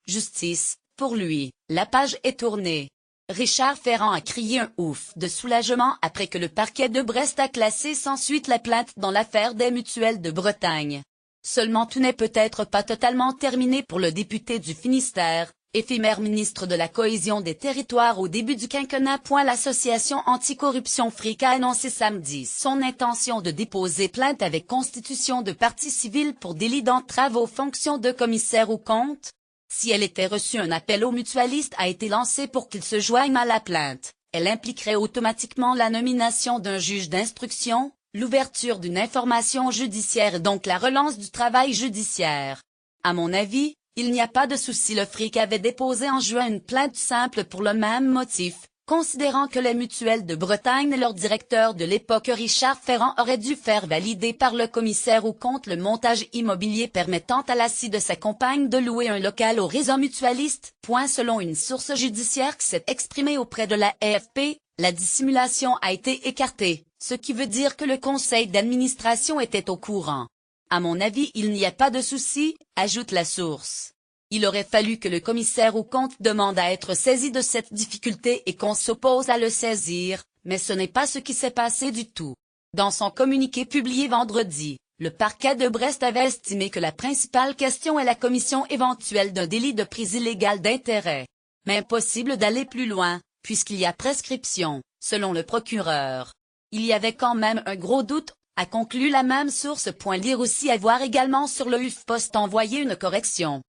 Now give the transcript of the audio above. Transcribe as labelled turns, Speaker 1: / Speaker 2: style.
Speaker 1: Justice, pour lui, la page est tournée. Richard Ferrand a crié un ouf de soulagement après que le parquet de Brest a classé sans suite la plainte dans l'affaire des mutuelles de Bretagne. Seulement tout n'est peut-être pas totalement terminé pour le député du Finistère, éphémère ministre de la Cohésion des Territoires au début du quinquennat. L'association anticorruption FRIC a annoncé samedi son intention de déposer plainte avec constitution de partie civile pour délit d'entrave aux fonctions de commissaire aux comptes. Si elle était reçue, un appel aux mutualistes a été lancé pour qu'ils se joignent à la plainte. Elle impliquerait automatiquement la nomination d'un juge d'instruction, l'ouverture d'une information judiciaire et donc la relance du travail judiciaire. À mon avis, il n'y a pas de souci. Le FRIC avait déposé en juin une plainte simple pour le même motif, considérant que les mutuelles de Bretagne et leur directeur de l'époque Richard Ferrand auraient dû faire valider par le commissaire aux comptes le montage immobilier permettant à la scie de sa compagne de louer un local au réseau mutualiste. Selon une source judiciaire qui s'est exprimée auprès de la AFP, la dissimulation a été écartée, ce qui veut dire que le conseil d'administration était au courant. À mon avis, il n'y a pas de souci, ajoute la source. Il aurait fallu que le commissaire aux comptes demande à être saisi de cette difficulté et qu'on s'oppose à le saisir, mais ce n'est pas ce qui s'est passé du tout. Dans son communiqué publié vendredi, le parquet de Brest avait estimé que la principale question est la commission éventuelle d'un délit de prise illégale d'intérêt. Mais impossible d'aller plus loin, puisqu'il y a prescription, selon le procureur. Il y avait quand même un gros doute, a conclu la même source. Lire aussi à voir également sur le HuffPost envoyé une correction.